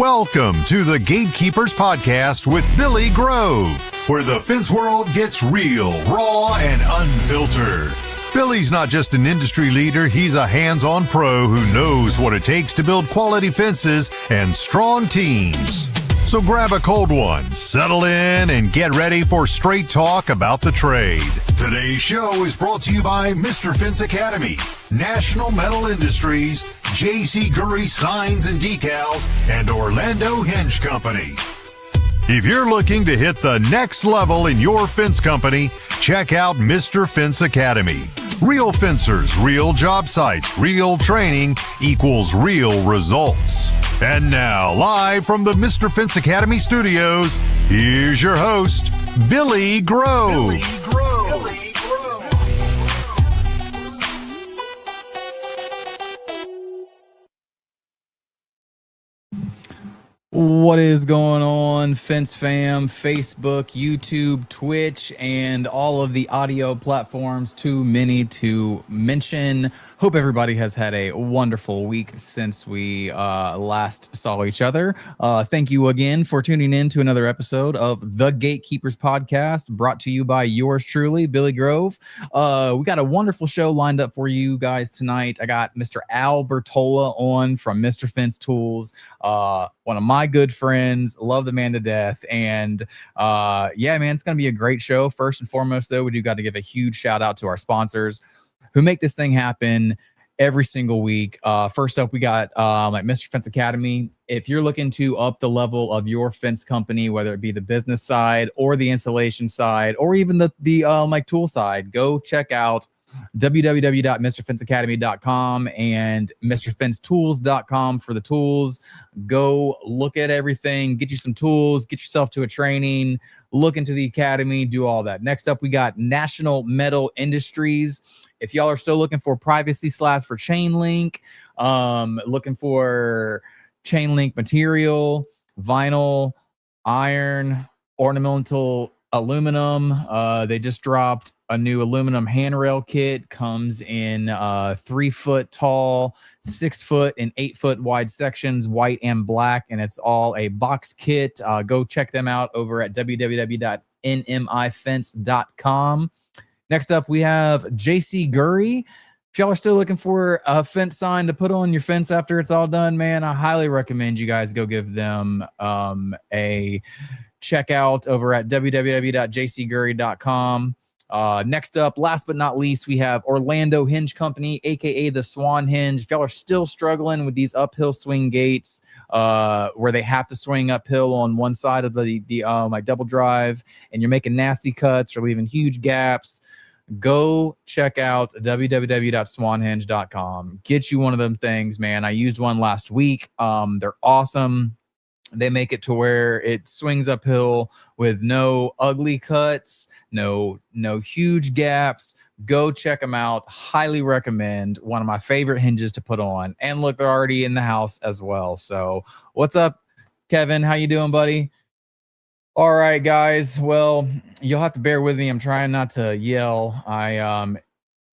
Welcome to the Gatekeepers Podcast with Billy Grove, where the fence world gets real, raw, and unfiltered. Billy's not just an industry leader, he's a hands-on pro who knows what it takes to build quality fences and strong teams. So grab a cold one, settle in, and get ready for straight talk about the trade. Today's show is brought to you by Mr. Fence Academy, National Metal Industries, J.C. Gurry Signs and Decals, and Orlando Hinge Company. If you're looking to hit the next level in your fence company, check out Mr. Fence Academy. Real fencers, real job sites, real training equals real results. And now, live from the Mr. Fence Academy studios, here's your host, Billy Grove. What is going on, Fence Fam, Facebook, YouTube, Twitch, and all of the audio platforms, too many to mention. Hope everybody has had a wonderful week since we last saw each other. Thank you again for tuning in to another episode of the Gatekeepers Podcast, brought to you by yours truly, Billy Grove. We got a wonderful show lined up for you guys tonight. I got Mr. Bertola on from Mr. Fence Tools, one of my good friends. Love the man to death. And yeah, man, it's going to be a great show. First and foremost, though, we do got to give a huge shout out to our sponsors who make this thing happen every single week. First up, we got like Mr. Fence Academy. If you're looking to up the level of your fence company, whether it be the business side or the installation side, or even the like tool side, go check out www.mrfenceacademy.com and mrfencetools.com for the tools. Go look at everything, get you some tools, get yourself to a training, look into the academy, do all that. Next up, we got National Metal Industries. If y'all are still looking for privacy slats for chain link, looking for chain link material, vinyl, iron, ornamental aluminum, they just dropped a new aluminum handrail kit. Comes in 3 foot tall, 6 foot and 8 foot wide sections, white and black, and it's all a box kit. Go check them out over at www.nmifence.com. Next up, we have J.C. Gurry. If y'all are still looking for a fence sign to put on your fence after it's all done, man, I highly recommend you guys go give them a check out over at www.jcgurry.com. Next up, last but not least, we have Orlando Hinge Company, aka the Swan Hinge. If y'all are still struggling with these uphill swing gates, where they have to swing uphill on one side of the like double drive, and you're making nasty cuts or leaving huge gaps, go check out www.swanhinge.com. Get you one of them things, man. I used one last week. They're awesome. They make it to where it swings uphill with no ugly cuts, no huge gaps. Go check them out. Highly recommend. One of my favorite hinges to put on. And look, they're already in the house as well. So what's up, Kevin? How you doing, buddy? All right, guys. Well, you'll have to bear with me. I'm trying not to yell.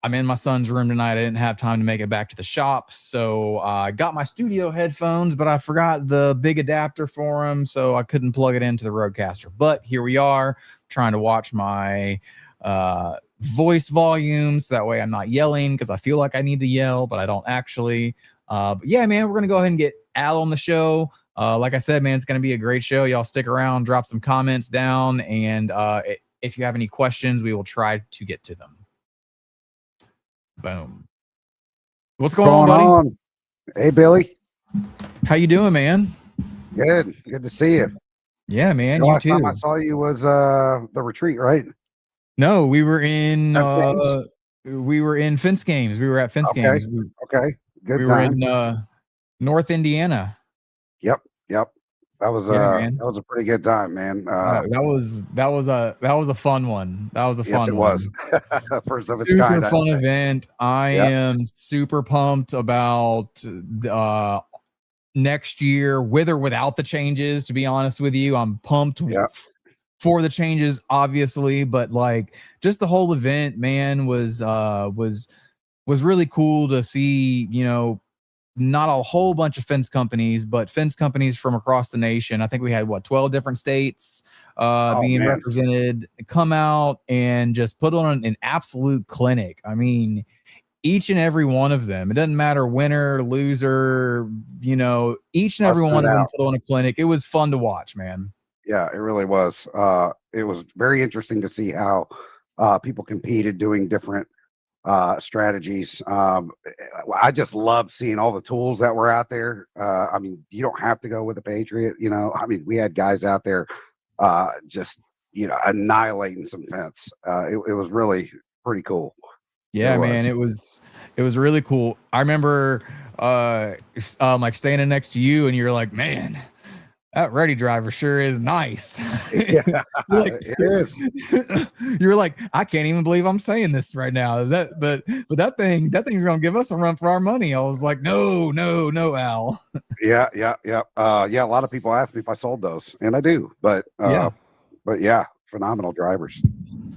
I'm in my son's room tonight. I didn't have time to make it back to the shop. So I got my studio headphones, but I forgot the big adapter for them, so I couldn't plug it into the Rodecaster. But here we are, trying to watch my voice volume, so that way I'm not yelling, because I feel like I need to yell, but I don't actually. But yeah, man, we're going to go ahead and get Al on the show. Like I said, man, it's going to be a great show. Y'all stick around, drop some comments down, and if you have any questions, we will try to get to them. Boom. What's going on, buddy? Hey, Billy. How you doing, man? Good to see you. Yeah, man. The You last too. time I saw you was the retreat, right? No, we were in Fence Games. We were at Fence Games. Okay. Good we time. We were in North Indiana. Yep. That was that was a pretty good time, man. That was a fun one. That was a fun one. Yes, it was. First of its Super kind. fun event. I am super pumped about next year, with or without the changes. To be honest with you, I'm pumped for the changes, obviously, but like just the whole event, man, was really cool to see. You know, not a whole bunch of fence companies, but fence companies from across the nation. I think we had 12 different states being represented, come out and just put on an absolute clinic. I mean, each and every one of them, it doesn't matter winner, loser, each and every one of them put on a clinic. It was fun to watch, man. Yeah, it really was. It was very interesting to see how people competed doing different strategies. I just loved seeing all the tools that were out there. I mean, you don't have to go with a Patriot, I mean, we had guys out there just, annihilating some fence. It was really pretty cool. Yeah, man, it was really cool. I remember like standing next to you and you're like, man, that ready driver sure is nice. Yeah, it is. You're like, I can't even believe I'm saying this right now. But that thing's gonna give us a run for our money. I was like, no, Al. Yeah. A lot of people ask me if I sold those, and I do. But yeah, phenomenal drivers.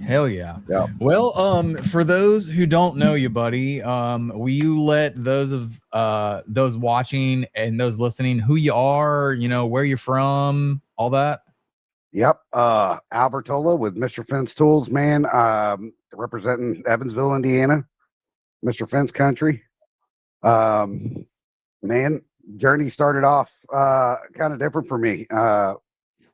Hell yeah. Yeah. Well, for those who don't know you, buddy, will you let those watching and those listening who you are, where you're from, all that? Yep. Al Bertola with Mr. Fence Tools, man. Representing Evansville, Indiana, Mr. Fence Country. Man, journey started off kind of different for me.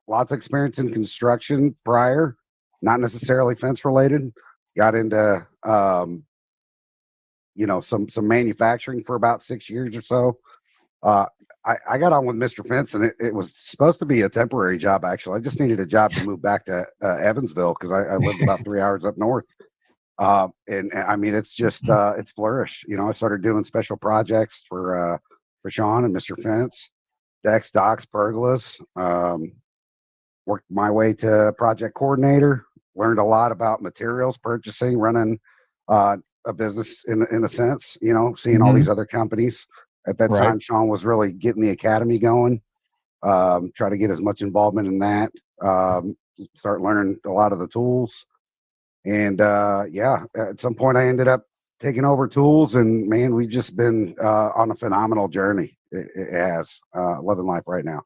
Lots of experience in construction prior, not necessarily fence related. Got into some manufacturing for about 6 years or so. I got on with Mr. Fence, and it was supposed to be a temporary job. Actually, I just needed a job to move back to Evansville because I lived about 3 hours up north. And I mean, it's just it's flourished. I started doing special projects for Sean and Mr. Fence, decks, docks, pergolas. Worked my way to project coordinator. Learned a lot about materials purchasing, running a business in a sense. Seeing all these other companies. At that time, Sean was really getting the academy going. Try to get as much involvement in that. Start learning a lot of the tools. And at some point I ended up taking over tools, and man, we've just been on a phenomenal journey. It has. Loving life right now.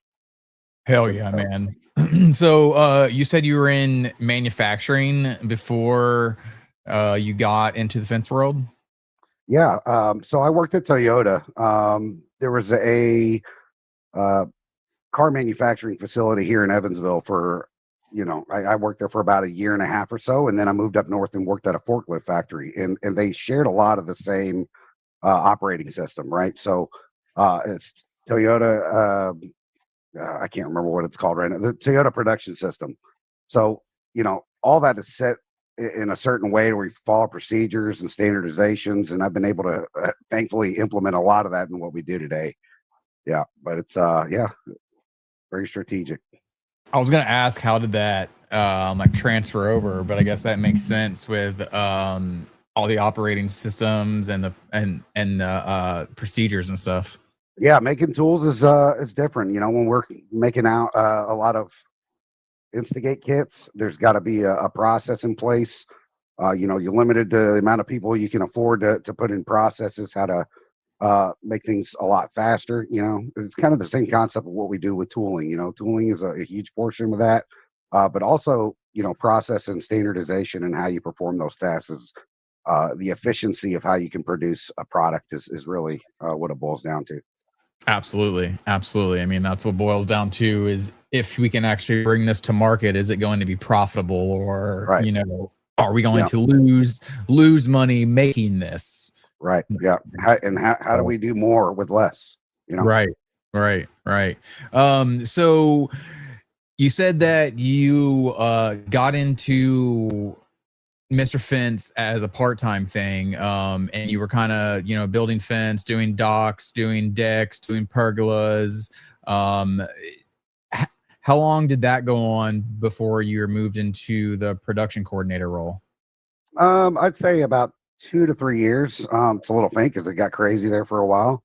Hell yeah, man. So you said you were in manufacturing before you got into the fence world? Yeah. So I worked at Toyota. There was a car manufacturing facility here in Evansville for, I worked there for about a year and a half or so. And then I moved up north and worked at a forklift factory. And they shared a lot of the same operating system, right? So it's Toyota, I can't remember what it's called right now, the Toyota production system. So, all that is set in a certain way where we follow procedures and standardizations. And I've been able to thankfully implement a lot of that in what we do today. Yeah. But it's, very strategic. I was going to ask, how did that transfer over? But I guess that makes sense with all the operating systems and the procedures and stuff. Yeah, making tools is different. When we're making out a lot of instigate kits, there's got to be a process in place. You're limited to the amount of people you can afford to put in processes, how to make things a lot faster. It's kind of the same concept of what we do with tooling. Tooling is a huge portion of that, but also, process and standardization and how you perform those tasks is the efficiency of how you can produce a product is really what it boils down to. Absolutely. I mean, that's what boils down to is if we can actually bring this to market, is it going to be profitable, or, are we going to lose money making this? Right. Yeah. How do we do more with less? Right. So you said that you got into Mr. Fence as a part-time thing, and you were kind of building fence, doing docks, doing decks, doing pergolas. How long did that go on before you were moved into the production coordinator role? I'd say about 2 to 3 years. It's a little faint because it got crazy there for a while.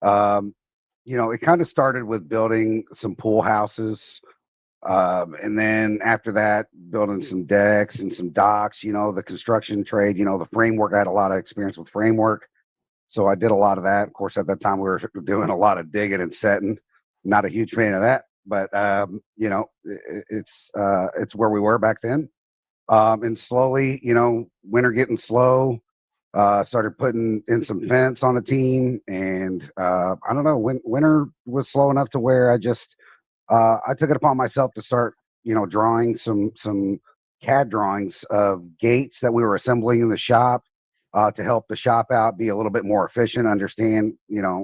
It kind of started with building some pool houses. And then after that, building some decks and some docks, the construction trade, the framework. I had a lot of experience with framework. So I did a lot of that. Of course, at that time we were doing a lot of digging and setting. Not a huge fan of that, but it's where we were back then. And slowly, winter getting slow, started putting in some fence on a team, and I don't know, winter was slow enough to where I took it upon myself to start, drawing some CAD drawings of gates that we were assembling in the shop, to help the shop out be a little bit more efficient, understand,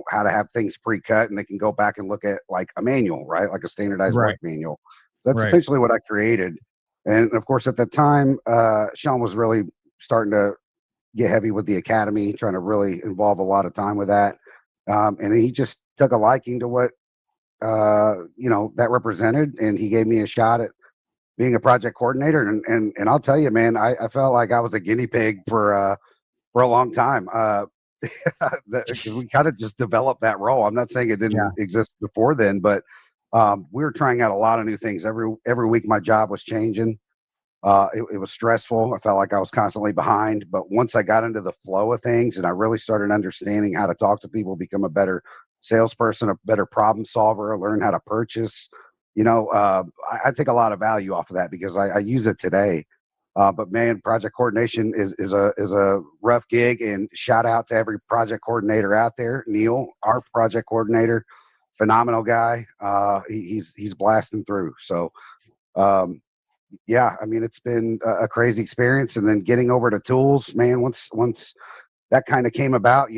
how to have things pre-cut, and they can go back and look at like a manual, right? Like a standardized work Right. manual. So that's Right. essentially what I created. And of course, at the time, Sean was really starting to get heavy with the academy, trying to really involve a lot of time with that. And he just took a liking to what, that represented, and he gave me a shot at being a project coordinator. And I'll tell you, man, I felt like I was a guinea pig for a long time. 'Cause we kind of just developed that role. I'm not saying it Yeah. didn't exist before then, but we were trying out a lot of new things. Every week my job was changing. It was stressful. I felt like I was constantly behind. But once I got into the flow of things and I really started understanding how to talk to people, become a better salesperson, a better problem solver, learn how to purchase, I take a lot of value off of that because I use it today. But man, project coordination is a rough gig. And shout out to every project coordinator out there. Neil, our project coordinator, phenomenal guy. He's blasting through. So yeah, I mean, it's been a crazy experience. And then getting over to tools, man, once that kind of came about,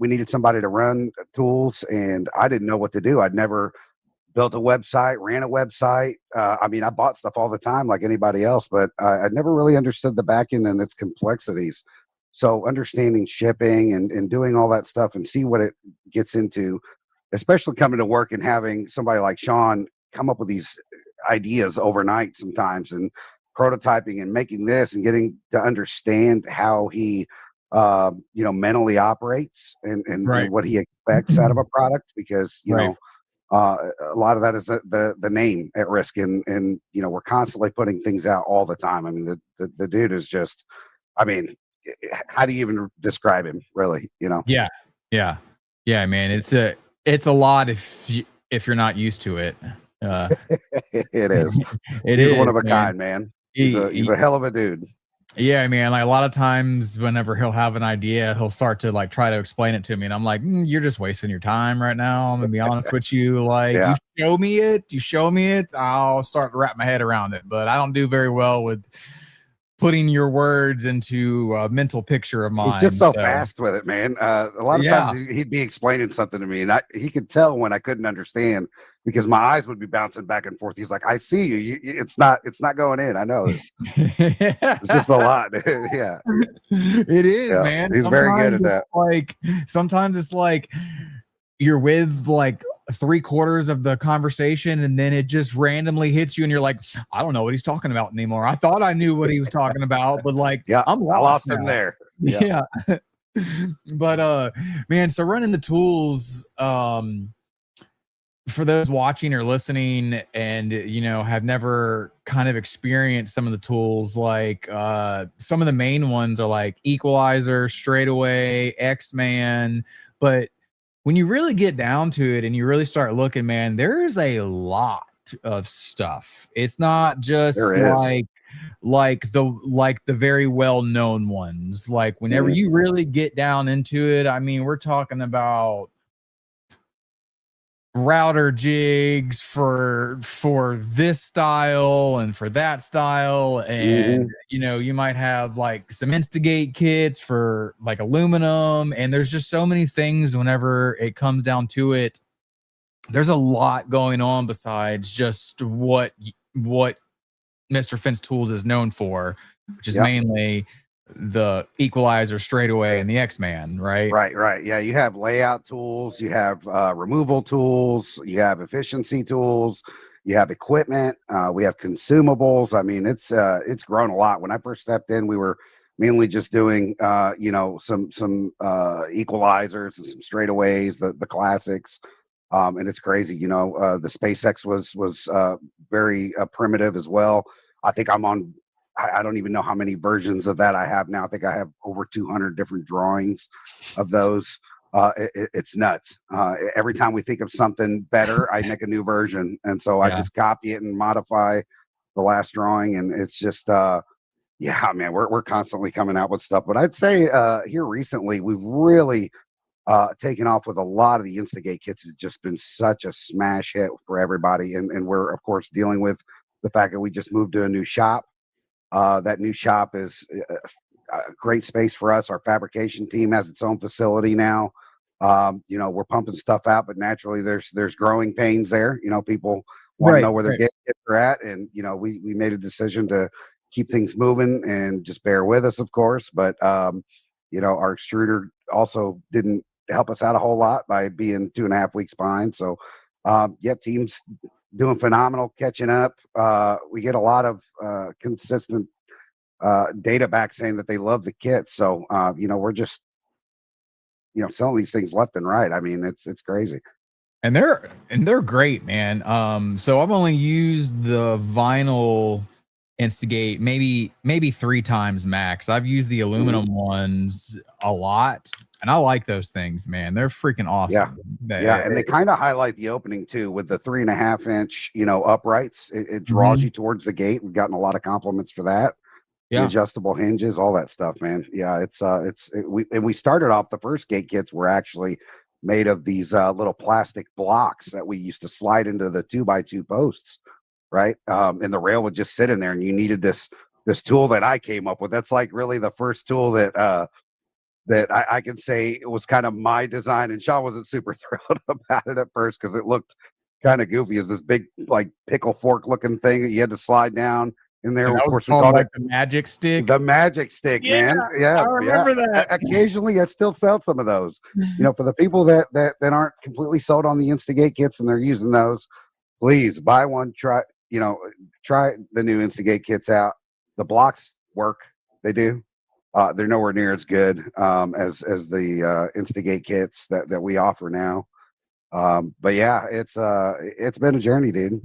we needed somebody to run tools, and I didn't know what to do. I'd never built a website, ran a website. I mean, I bought stuff all the time like anybody else, but I never really understood the back end and its complexities. So understanding shipping and doing all that stuff and see what it gets into, especially coming to work and having somebody like Sean come up with these ideas overnight sometimes, and prototyping and making this and getting to understand how he mentally operates, and Right. what he expects out of a product, because Right. a lot of that is the name at risk, and we're constantly putting things out all the time. I mean, the dude is just, I mean, how do you even describe him, really? Yeah. Yeah. Yeah, man. It's a lot if you're not used to it. Uh, It is. it He's is, one of a man. kind, man. He's He, a hell of a dude. Yeah, man. Like a lot of times, whenever he'll have an idea, he'll start to like try to explain it to me, and I'm like, "You're just wasting your time right now." I'm gonna be honest with you. Like, Yeah. you show me it, I'll start to wrap my head around it. But I don't do very well with putting your words into a mental picture of He's mine. just so So fast with it, man. A lot of yeah, times he'd be explaining something to me, and he could tell when I couldn't understand because my eyes would be bouncing back and forth. He's like, "I see you. It's not going in. I know this. It's just a lot." Yeah, it is, yeah. man. He's very good at that. Sometimes it's like you're with like 3/4 of the conversation, and then it just randomly hits you, and you're like, I don't know what he's talking about anymore. I thought I knew what he was talking about, but like Yeah, I'm I lost lost him now. there. Yeah, Yeah. But man, so running the tools, for those watching or listening and have never kind of experienced some of the tools, like some of the main ones are like Equalizer, Straightaway, X-Man. But when you really get down to it and you really start looking, man, there's a lot of stuff. It's not just there is. like the very well-known ones. Like whenever Mhm. you really get down into it, I mean, we're talking about router jigs for this style and for that style, and Mhm. you might have like some instigate kits for like aluminum, and there's just so many things. Whenever it comes down to it, there's a lot going on besides just what Mr. Fence Tools is known for, which is Yep. mainly the Equalizer, Straightaway, and the X-Man, right? Right, right. Yeah, you have layout tools, you have removal tools, you have efficiency tools, you have equipment, we have consumables. I mean, it's grown a lot. When I first stepped in, we were mainly just doing some equalizers and some straightaways, the classics. And it's crazy, the SpaceX was very primitive as well. I think I'm on I don't even know how many versions of that I have now. I think I have over 200 different drawings of those. It's nuts. Every time we think of something better, I make a new version, and so I Yeah. just copy it and modify the last drawing, and it's just yeah, man, we're constantly coming out with stuff. But I'd say here recently we've really taken off with a lot of the Instigate kits. Has just been such a smash hit for everybody, and we're of course dealing with the fact that we just moved to a new shop. That new shop is a great space for us. Our fabrication team has its own facility now. You know, we're pumping stuff out, but naturally there's growing pains there. You know, people want to Right. know where their Right. kits are at, and you know, we made a decision to keep things moving and just bear with us, of course. But you know, our extruder also didn't help us out a whole lot by being 2.5 weeks behind. So yeah, team's doing phenomenal, catching up. We get a lot of consistent data back saying that they love the kit. So you know, we're just selling these things left and right. I mean, it's crazy. And they're great, man. So I've only used the vinyl Instigate maybe 3 times max. I've used the aluminum ones a lot, and I like those things, man. They're freaking awesome. Yeah, and they kind of highlight the opening too with the 3.5 inch, uprights. It draws Mhm. you towards the gate. We've gotten a lot of compliments for that. The Yeah. adjustable hinges, all that stuff, man. Yeah, we started off the first gate kits were actually made of these little plastic blocks that we used to slide into the 2x2 posts, right? And the rail would just sit in there, and you needed this tool that I came up with. That's like really the first tool that I can say it was kind of my design, and Sean wasn't super thrilled about it at first because it looked kind of goofy as this big like pickle fork looking thing that you had to slide down in there. And Of that was course, we called called like it the magic stick. the magic stick, Yeah, man. Yeah, I yeah. remember that. Occasionally, I still sell some of those. For the people that aren't completely sold on the Instigate kits and they're using those, please buy one. Try the new Instigate kits out. The blocks work. They do. They're nowhere near as good as the Instigate kits that we offer now. But yeah, it's been a journey, dude.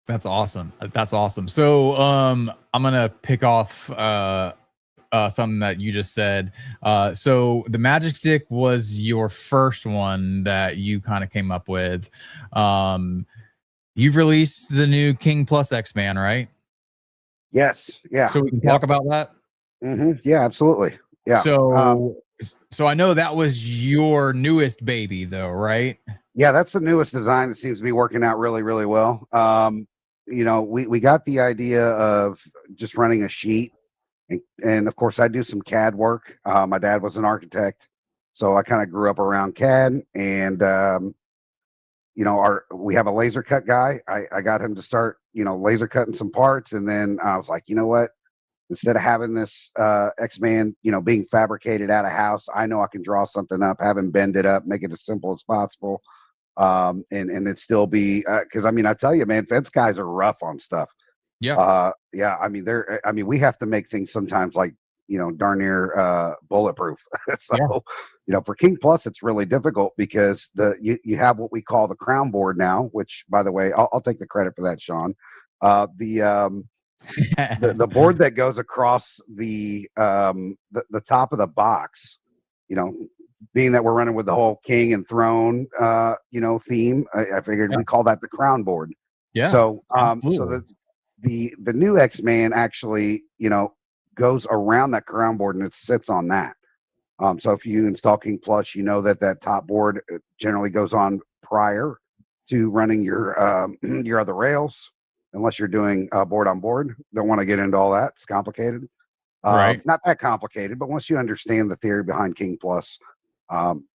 That's awesome. That's awesome. So I'm gonna pick off something that you just said. So the magic stick was your first one that you kind of came up with. You've released the new King Plus X-Man, right? Yes. Yeah. So we can Yeah. talk about that. Yeah. Absolutely. Yeah. So I know that was your newest baby, though, right? Yeah, that's the newest design. It seems to be working out really, really well. We got the idea of just running a sheet, and of course, I do some CAD work. My dad was an architect, so I kind of grew up around CAD. And we have a laser cut guy. I got him to start, laser cutting some parts, and then I was like, you know what? Instead of having this X-Man, being fabricated at a house, I know I can draw something up, have him bend it up, make it as simple as possible, and it still be because I tell you, man, fence guys are rough on stuff. Yeah. Yeah, we have to make things sometimes like darn near bulletproof. So for King Plus it's really difficult because you have what we call the crown board now, which by the way I'll take the credit for that, Sean. The board that goes across the top of the box, being that we're running with the whole king and throne theme, I figured we call that the crown board. Yeah. So absolutely. the new X-Man actually goes around that crown board and it sits on that. So if you install King Plus, that top board generally goes on prior to running your your other rails, unless you're doing board on board. Don't want to get into all that. It's complicated. Right. Not that complicated, but once you understand the theory behind King Plus, um,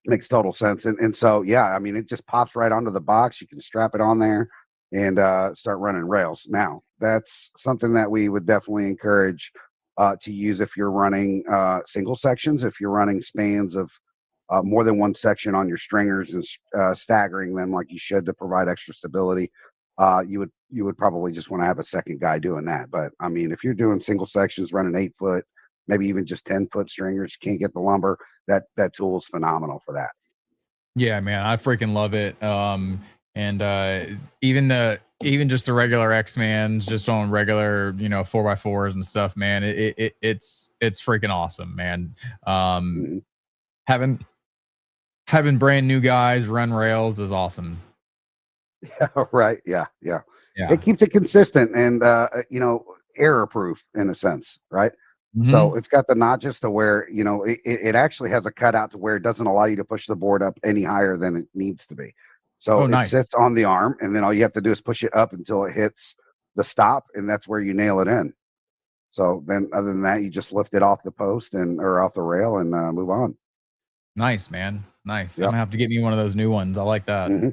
makes total sense. And so, yeah, it just pops right onto the box. You can strap it on there and start running rails. Now, that's something that we would definitely encourage to use if you're running single sections, if you're running spans of more than one section on your stringers and staggering them like you should to provide extra stability. You would probably just want to have a second guy doing that. But if you're doing single sections, running 8 foot, maybe even just 10-foot stringers, you can't get the lumber. That tool is phenomenal for that. Yeah, man, I freaking love it. And even just the regular X-Mans just on regular 4x4s and stuff, man, it's freaking awesome, man. Mhm. Having brand new guys run rails is awesome. Right. Yeah. Yeah. Yeah. It keeps it consistent and, error proof in a sense. Right. So Mhm. it's got the notches to where, it actually has a cutout to where it doesn't allow you to push the board up any higher than it needs to be. So Oh, it nice. sits on the arm, and then all you have to do is push it up until it hits the stop, and that's where you nail it in. So then, other than that, you just lift it off the post or off the rail and move on. Nice, man. Nice. I'm Yep. gonna have to get me one of those new ones. I like that. Hmm.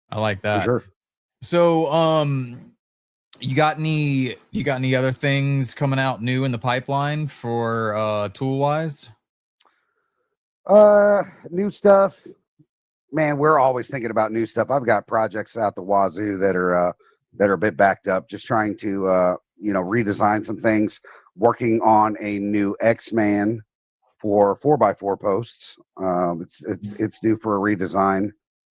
I like For that. sure. So, you got any other things coming out new in the pipeline for tool wise? New stuff, man. We're always thinking about new stuff. I've got projects out the wazoo that are a bit backed up. Just trying to redesign some things. Working on a new X-Man for 4x4 posts. It's due for a redesign.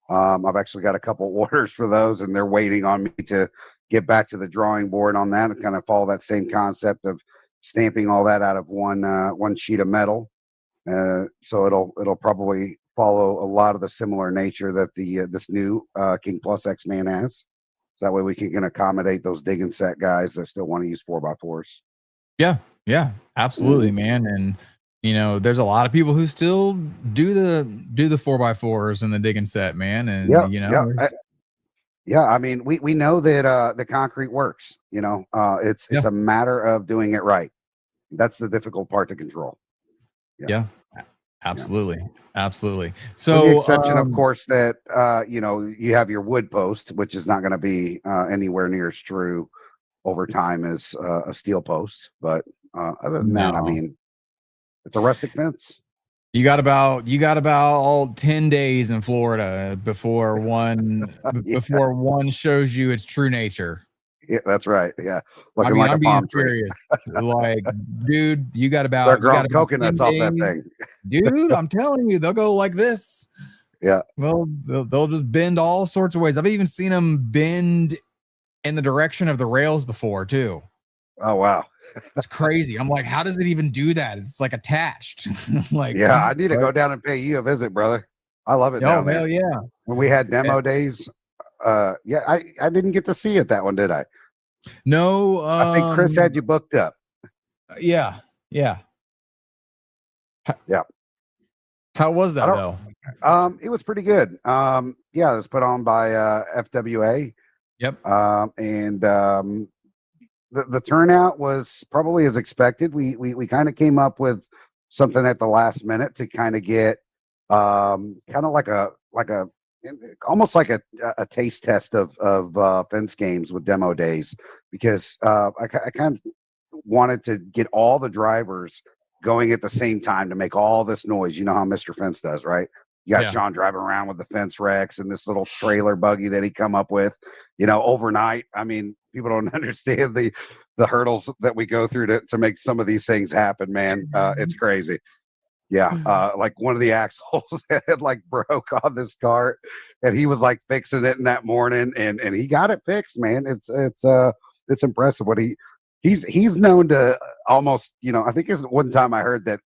I've actually got a couple orders for those, and they're waiting on me to get back to the drawing board on that and kind of follow that same concept of stamping all that out of one sheet of metal. So it'll probably follow a lot of the similar nature that the this new King Plus X Man has. So that way we can accommodate those dig and set guys that still want to use 4x4s. Yeah, yeah, absolutely, Mhm. man. And there's a lot of people who still do the 4x4s and the dig and set, man. And Yep, yep. Yeah, I mean, we know that the concrete works. It's yeah, a matter of doing it right. That's the difficult part to control. Yeah, yeah, yeah. absolutely, absolutely. With the So, exception, of course, that you have your wood post, which is not going to be anywhere near as true over time as a steel post. But other than that, I no. mean, it's a rustic fence. You got about all 10 days in Florida Yeah, before one shows you its true nature. yeah, that's right. Yeah, I looking mean, like a I'm being palm tree. serious. Like, dude, you got They're about you got growing about coconuts 10 off that days. thing. Dude, I'm telling you, they'll go like this. Yeah. Well, they'll just bend all sorts of ways. I've even seen them bend in the direction of the rails before too. Oh wow. It's crazy. I'm like, how does it even do that? It's like attached. Like, Yeah, I need to but go down and pay you a visit, brother. I love it oh down hell there. yeah. When we had Eh, demo days, yeah, I didn't get to see it that one, did I? No, I think Chris had you booked up. yeah, yeah. H- Yeah. How was I that don't though? it was pretty good. Yeah, it was put on by FWA. Yep. And the turnout was probably as expected. We kind of came up with something at the last minute to kind of get kind of like a almost like a taste test of fence games with demo days because I kind of wanted to get all the drivers going at the same time to make all this noise. You know how Mr. Fence does, right? You got Yeah. Sean driving around with the fence Rex and this little trailer buggy that he come up with, overnight. I mean, people don't understand the hurdles that we go through to make some of these things happen, man. It's crazy. Yeah, like one of the axles had like broke on this cart, and he was like fixing it in that morning, and he got it fixed, man. It's impressive what he's known to almost, I think his one time I heard that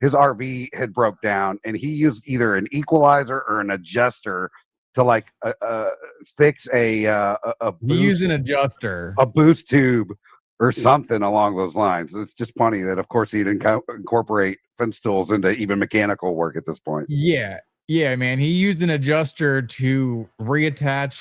his RV had broke down, and he used either an equalizer or an adjuster to like fix a He used an boost adjuster. a boost tube or something along those lines. It's just funny that, of course, he'd incorporate fence tools into even mechanical work at this point. Yeah. Yeah, man. He used an adjuster to reattach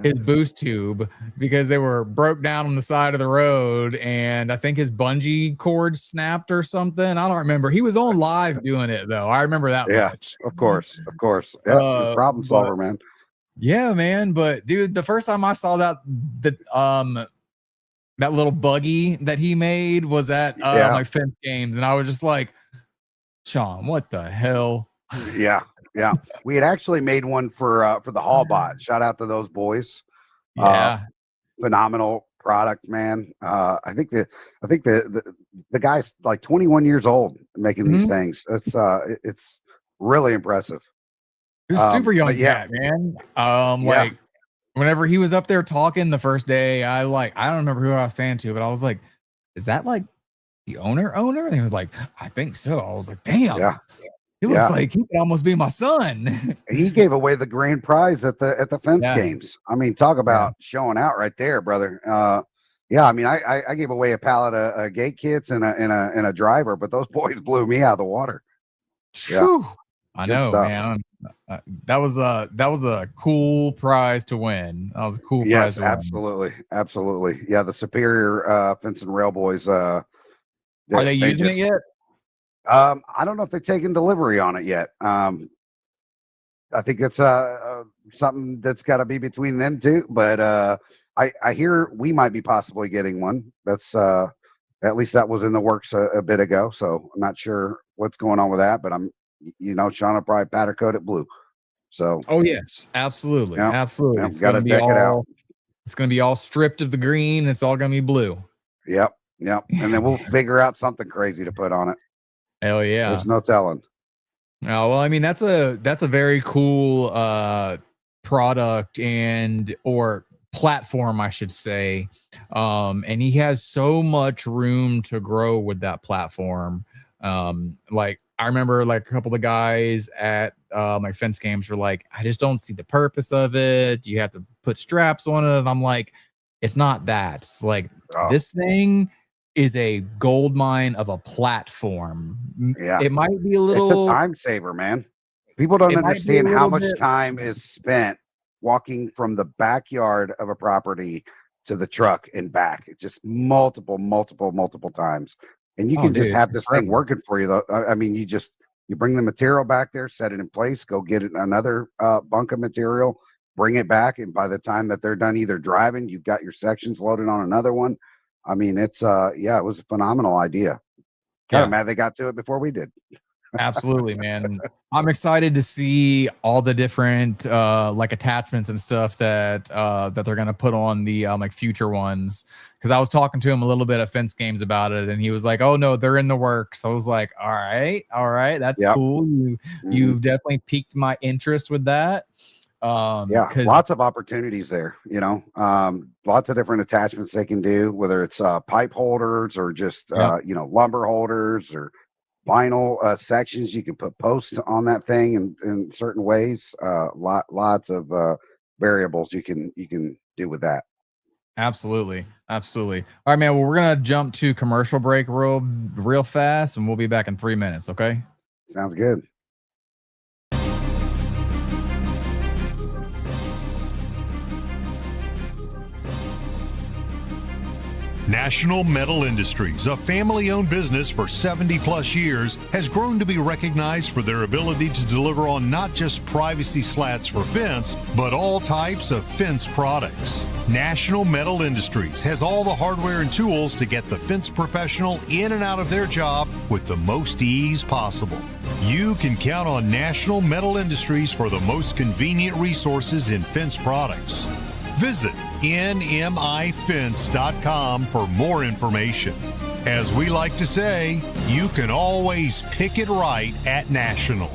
his boost tube because they were broke down on the side of the road, and I think his bungee cord snapped or something. I don't remember. He was on live doing it though. I remember that Yeah, much. of course, of course. Yeah, problem But solver, man. yeah, man. But dude, the first time I saw that little buggy that he made was at Yeah, my fence games, and I was just like, Sean, what the hell? yeah, yeah. We had actually made one for the Hall bot. Shout out to those boys. Uh, Yeah. Phenomenal product, man. I think the guy's like 21 years old making these Mhm. things. It's really impressive. He was a super young but yeah. cat, man. Yeah. Like whenever he was up there talking the first day, I don't remember who I was saying to, but I was like, is that like the owner? And he was like, I think so. I was like, damn. Yeah. He looks like he could almost be my son. He gave away the grand prize at the fence Yeah. games. I mean, talk about showing out right there, brother. Yeah, I mean, I gave away a pallet of gate kits and a driver, but those boys blew me out of the water. Yeah. Whew. I Good know, stuff. man. That was a cool prize to win. That was a cool prize Yes, to win. absolutely. Yeah, the Superior Fence and Rail boys. Are they using it yet? I don't know if they've taken delivery on it yet. I think it's something that's got to be between them two. But I hear we might be possibly getting one. That's at least that was in the works a bit ago. So I'm not sure what's going on with that. But Sean will probably powder coat it blue. So. Oh yes, absolutely, absolutely. Yeah, it's gotta gonna be deck it out. all. It's gonna be all stripped of the green. It's all gonna be blue. Yep. And then we'll figure out something crazy to put on it. Hell yeah. There's no telling. Oh, well, I mean, that's a very cool product or platform, I should say. And he has so much room to grow with that platform. Like I remember like a couple of the guys at my fence games were like, I just don't see the purpose of it. You have to put straps on it. And I'm like, it's not that. It's like this thing is a gold mine of a platform. Yeah. It might be a little. It's a time saver, man. People don't understand how much time is spent walking from the backyard of a property to the truck and back. It's just multiple times. And you can just have this thing working for you, though. I mean, you bring the material back there, set it in place, go get another bunk of material, bring it back. And by the time that they're done either driving, you've got your sections loaded on another one. I mean, it's it was a phenomenal idea. Kind of mad they got to it before we did. Absolutely, man. I'm excited to see all the different like attachments and stuff that they're gonna put on the like future ones. Because I was talking to him a little bit at fence games about it, and he was like, "Oh no, they're in the works." I was like, "All right, that's cool. You've definitely piqued my interest with that." Lots of opportunities there. Lots of different attachments they can do, whether it's pipe holders or just lumber holders or vinyl sections. You can put posts on that thing in certain ways. Lots of variables you can do with that. Absolutely. All right, man. Well, we're gonna jump to commercial break real fast, and we'll be back in 3 minutes. Okay. Sounds good. National Metal Industries, a family-owned business for 70-plus years, has grown to be recognized for their ability to deliver on not just privacy slats for fence, but all types of fence products. National Metal Industries has all the hardware and tools to get the fence professional in and out of their job with the most ease possible. You can count on National Metal Industries for the most convenient resources in fence products. Visit nmifence.com for more information. As we like to say, you can always pick it right at National.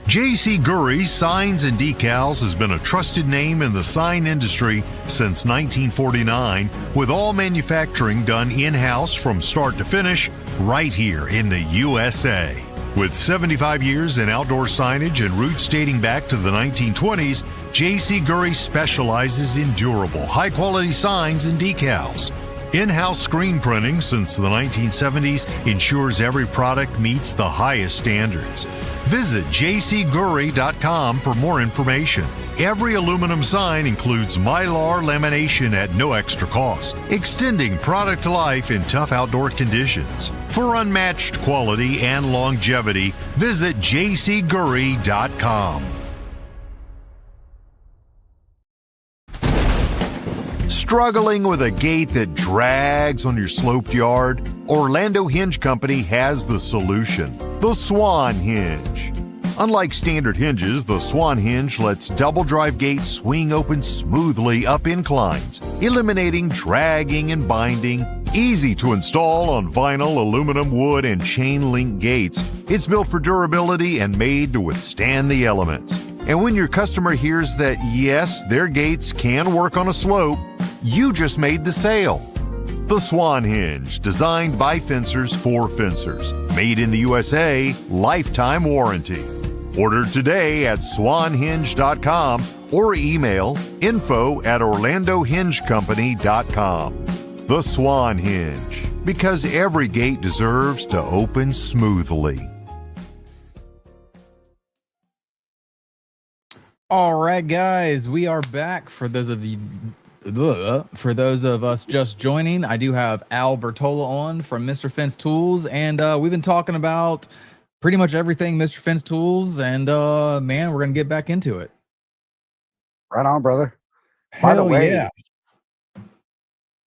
J.C. Gurry Signs and Decals has been a trusted name in the sign industry since 1949, with all manufacturing done in-house from start to finish right here in the USA. With 75 years in outdoor signage and roots dating back to the 1920s, J.C. Gurry specializes in durable, high-quality signs and decals. In-house screen printing since the 1970s ensures every product meets the highest standards. Visit jcgurry.com for more information. Every aluminum sign includes Mylar lamination at no extra cost, extending product life in tough outdoor conditions. For unmatched quality and longevity, visit jcgurry.com. Struggling with a gate that drags on your sloped yard? Orlando Hinge Company has the solution, the Swan Hinge. Unlike standard hinges, the Swan hinge lets double drive gates swing open smoothly up inclines, eliminating dragging and binding. Easy to install on vinyl, aluminum, wood, and chain link gates. It's built for durability and made to withstand the elements. And when your customer hears that, yes, their gates can work on a slope, you just made the sale. The Swan hinge, designed by fencers for fencers. Made in the USA, lifetime warranty. Order today at swanhinge.com or email info@orlandohingecompany.com. The Swan hinge, because every gate deserves to open smoothly. All right, guys, we are back. For those of us just joining, I do have Al Bertola on from Mr. Fence Tools, and we've been talking about pretty much everything Mr. Fence Tools, and man, we're gonna get back into it. Right on, brother. By the way, yeah.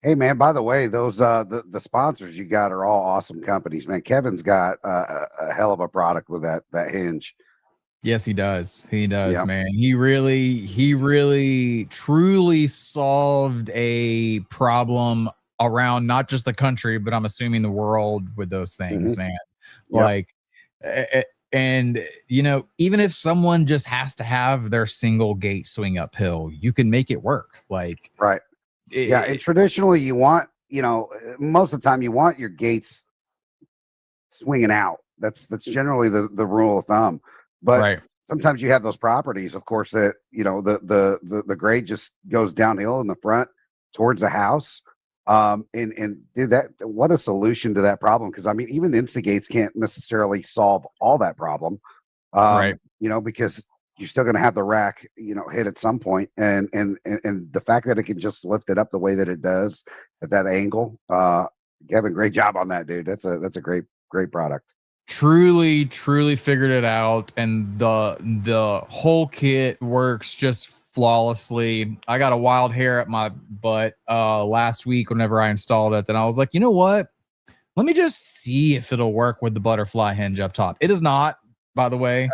Hey man, by the way, those the sponsors you got are all awesome companies, man. Kevin's got a hell of a product with that hinge. Yes, he does. He does, yep. Man. He really truly solved a problem around not just the country, but I'm assuming the world with those things, man. Yep. Like, and you know, even if someone just has to have their single gate swing uphill, you can make it work. Like, right. And traditionally you want, you know, most of the time you want your gates swinging out. That's generally the rule of thumb. But sometimes you have those properties, of course, that, you know, the grade just goes downhill in the front towards the house. And dude, what a solution to that problem. Because I mean, even Instagates can't necessarily solve all that problem. You know, because you're still going to have the rack, you know, hit at some point, and the fact that it can just lift it up the way that it does at that angle, Kevin, great job on that, dude. That's a great product. Truly figured it out, and the whole kit works just flawlessly. I got a wild hair at my butt last week whenever I installed it, and I was like, you know what? Let me just see if it'll work with the butterfly hinge up top. It is not, by the way,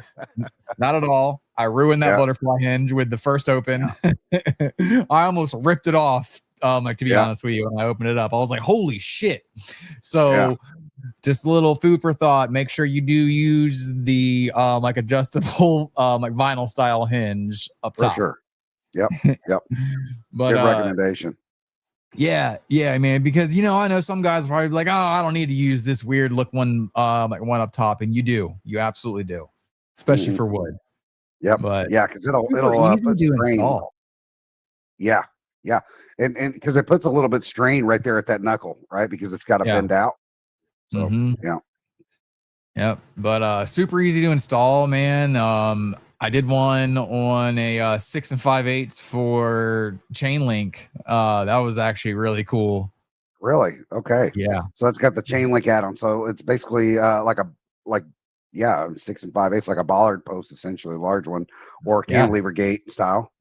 not at all. I ruined that butterfly hinge with the first open. I almost ripped it off. Like, to be honest with you, when I opened it up, I was like, holy shit. So just a little food for thought. Make sure you do use the like adjustable like vinyl style hinge up top. For sure. Yep. But good recommendation. Yeah, man, because, you know, I know some guys are probably like, oh, I don't need to use this weird look one like one up top, and you absolutely do, especially for wood. Yep. But because it'll put strain. Yeah, and because it puts a little bit strain right there at that knuckle, right? Because it's got to bend out. So Yep. But super easy to install, man. I did one on a 6 5/8 for chain link. That was actually really cool. Really? Okay. Yeah. So it's got the chain link add-on. So it's basically 6 5/8, like a bollard post, essentially, large one, or cantilever gate style.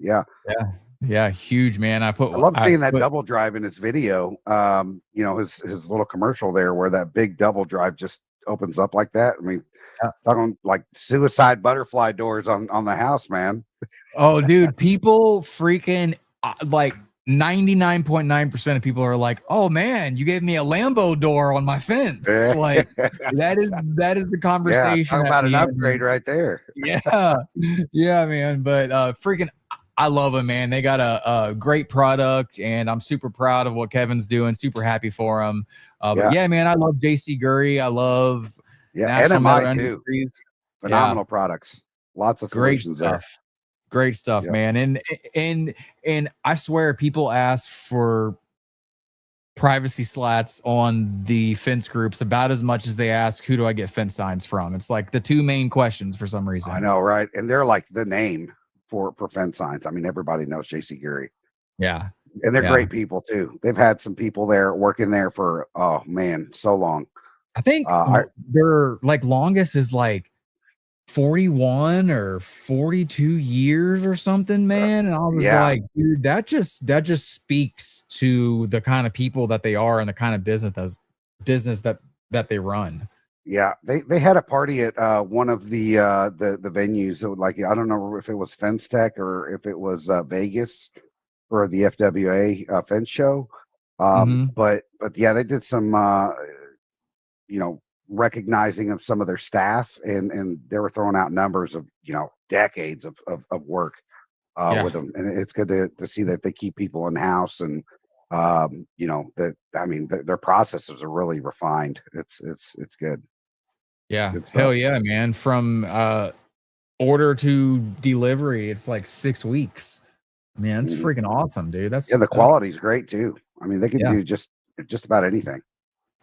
Yeah, huge, man. I love seeing that double drive in his video. You know, his little commercial there where that big double drive just opens up like that. I mean, talking like suicide butterfly doors on the house, man. Oh, dude, people freaking like 99.9% of people are like, oh man, you gave me a Lambo door on my fence. Like, that is the conversation. Talk about an upgrade right there. Yeah, man. But freaking, I love them, man. They got a great product, and I'm super proud of what Kevin's doing. Super happy for him. But yeah, man, I love JC Gurry. I love NMI too. Phenomenal products. Lots of solutions there. Great stuff, man. And I swear, people ask for privacy slats on the fence groups about as much as they ask, who do I get fence signs from? It's like the two main questions for some reason. I know, right? And they're like the name for fence signs. I mean, everybody knows JC Gurry. Yeah. And they're great people too. They've had some people there working there for, oh man, so long. I think their like longest is like 41 or 42 years or something, man. And I was like, dude, that just speaks to the kind of people that they are and the kind of business that they run. Yeah, they had a party at one of the venues. So like I don't know if it was Fence Tech or if it was Vegas for the FWA fence show. Hmm. But yeah, they did some you know recognizing of some of their staff, and they were throwing out numbers of decades of work Yeah. with them, and it's good to see that they keep people in house and that I mean their processes are really refined. It's good. Yeah. Good stuff. Hell yeah, man. From order to delivery, it's like 6 weeks. Man, it's Mhm. freaking awesome, dude. Yeah, That's the quality's great too. I mean, they can yeah, do just about anything.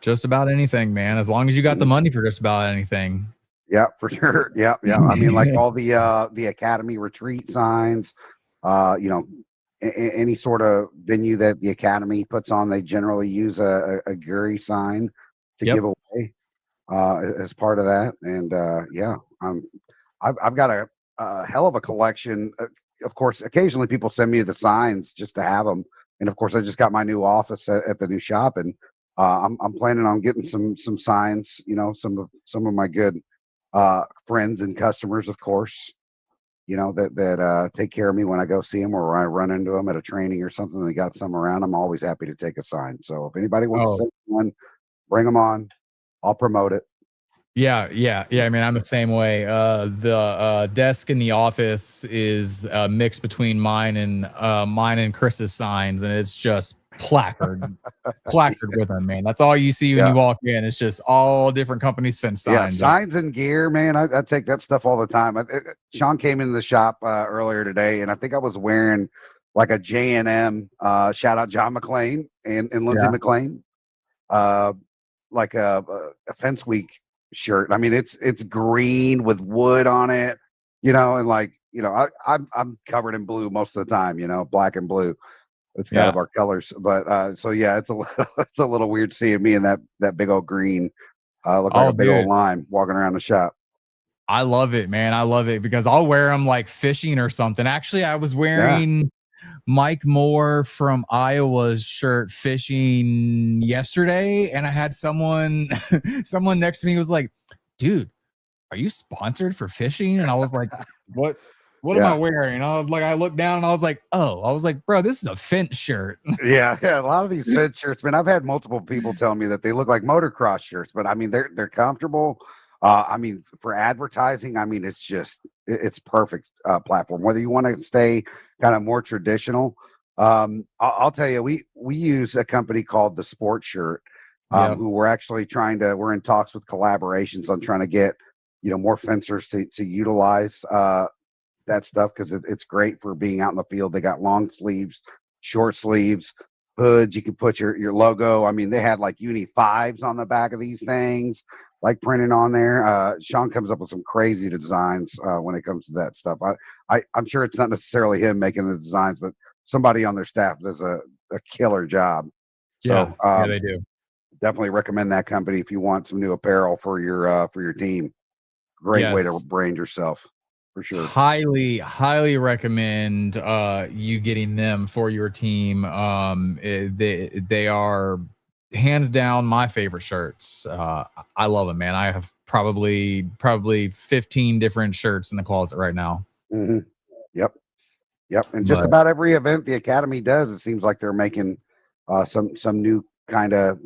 just about anything, man. As long as you got the Mhm. money for just about anything. Yeah, for sure. Yeah, yeah. I mean, like all the academy retreat signs, you know, any sort of venue that the academy puts on, they generally use a Guri sign to give Yep. away as part of that. And yeah, I've got a hell of a collection. Of course, occasionally people send me the signs just to have them. And of course, I just got my new office at the new shop, and I'm planning on getting some signs. Some of my good friends and customers, of course. That take care of me when I go see them or when I run into them at a training or something. They got some around. I'm always happy to take a sign. So if anybody wants to Oh, send one, bring them on. I'll promote it. yeah, yeah, yeah. I mean, I'm the same way. The desk in the office is a mix between mine and Chris's signs, and it's just placard with them, man. That's all you see when Yeah. you walk in. It's just all different companies' fence Yeah, signs up. signs and gear, man. I take that stuff all the time. Sean came into the shop earlier today, and I think I was wearing like a J&M. Shout out John McClain and Lindsay Yeah, McClain, uh, like a Fence Week shirt. I mean, it's green with wood on it, and like I'm covered in blue most of the time. Black and blue. It's kind yeah. of our colors, but so yeah, it's a little it's a little weird seeing me in that big old green. Look like Oh, a big old dude. lime walking around the shop. I love it, man. I love it because I'll wear them like fishing or something. Actually, I was Yeah. wearing Mike Moore from Iowa's shirt fishing yesterday, and I had someone someone next to me was like, "Dude, are you sponsored for fishing?" And I was like, "What? What am I Yeah. wearing?" I looked down and I was like, "Oh," I was like, "Bro, this is a fence shirt." Yeah. Yeah. A lot of these fit shirts, man, I've had multiple people tell me that they look like motocross shirts, but I mean, they're comfortable. I mean, for advertising, I mean, it's perfect platform. Whether you want to stay kind of more traditional, I'll tell you, we use a company called the Sport Shirt, Yep. who we're in talks with collaborations on trying to get more fencers to utilize that stuff because it's great for being out in the field. They got long sleeves, short sleeves, hoods. You can put your logo. I mean, they had like Uni fives on the back of these things, like printed on there. Sean comes up with some crazy designs when it comes to that stuff. I'm sure it's not necessarily him making the designs, but somebody on their staff does a killer job. Yeah. So Yeah, they do. definitely recommend that company if you want some new apparel for your team. Great way to Yes. brand yourself for sure. Highly recommend you getting them for your team. They are hands down my favorite shirts. I love them, man. I have probably 15 different shirts in the closet right now. Hmm. Yep. Yep, and just But about every event the academy does, it seems like they're making some new kind of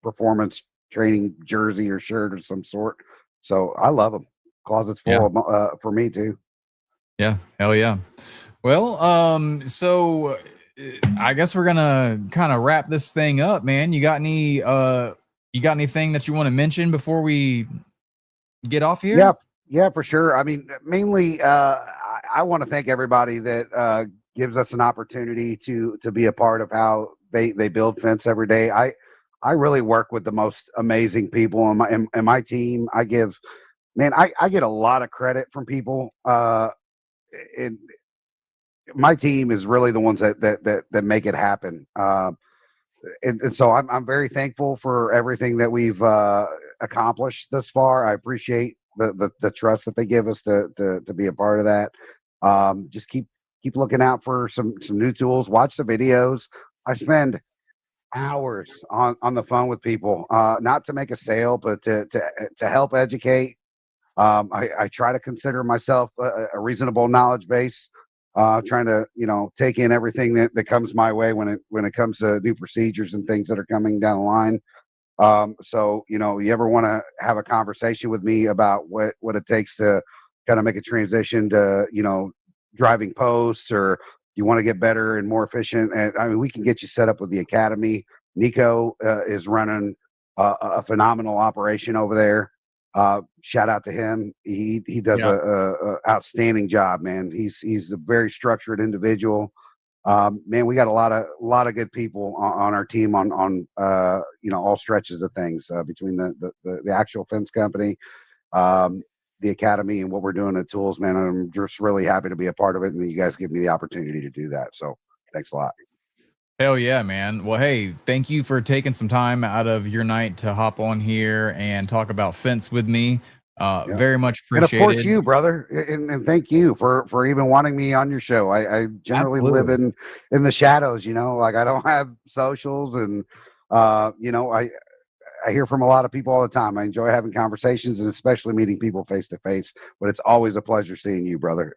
performance training jersey or shirt of some sort. So I love them. Closets yeah, full of for me too. yeah, hell yeah. Well, so I guess we're gonna kind of wrap this thing up, man. You got anything that you want to mention before we get off Yeah, here? yeah, for sure. I mean, mainly, I want to thank everybody that gives us an opportunity to be a part of how they build fence every day. I really work with the most amazing people on my team. I get a lot of credit from people. And my team is really the ones that make it happen. And so I'm very thankful for everything that we've accomplished thus far. I appreciate the trust that they give us to be a part of that. Just keep looking out for some new tools. Watch the videos. I spend hours on the phone with people, not to make a sale, but to help educate. I try to consider myself a reasonable knowledge base, trying to, take in everything that comes my way when it comes to new procedures and things that are coming down the line. So, you ever want to have a conversation with me about what it takes to kind of make a transition to, driving posts, or you want to get better and more efficient. And I mean, we can get you set up with the academy. Nico is running a phenomenal operation over there. Shout out to him. He does a outstanding job, man. He's a very structured individual. Man, we got a lot of good people on our team on all stretches of things, between the actual fence company, the academy, and what we're doing at Tools. Man, I'm just really happy to be a part of it, and you guys give me the opportunity to do that. So thanks a lot. Hell yeah, man. Well, hey, thank you for taking some time out of your night to hop on here and talk about fence with me. Very much appreciated. And of course you, brother, and thank you for even wanting me on your show. I generally live in the shadows, like I don't have socials, and I hear from a lot of people all the time. I enjoy having conversations, and especially meeting people face to face, but it's always a pleasure seeing you, brother.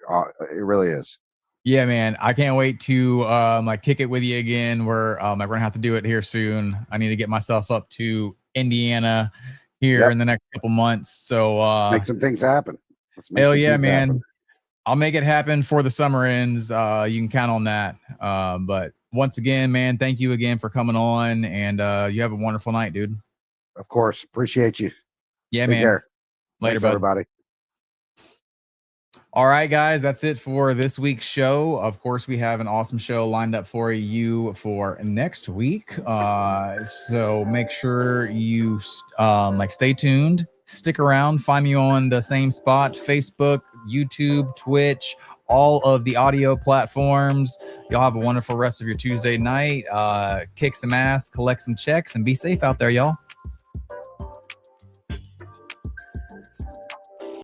It really is. Yeah, man. I can't wait to kick it with you again. We're gonna have to do it here soon. I need to get myself up to Indiana here in the next couple months. So make some things happen. Hell yeah, man. Happen. I'll make it happen before the summer ends. You can count on that. But once again, man, thank you again for coming on, and you have a wonderful night, dude. Of course. Appreciate you. Yeah, man. Care. Later, Thanks, everybody. All right, guys, that's it for this week's show. Of course, we have an awesome show lined up for you for next week. So make sure you stay tuned, stick around, find me on the same spot: Facebook, YouTube, Twitch, all of the audio platforms. Y'all have a wonderful rest of your Tuesday night. Kick some ass, collect some checks, and be safe out there, y'all.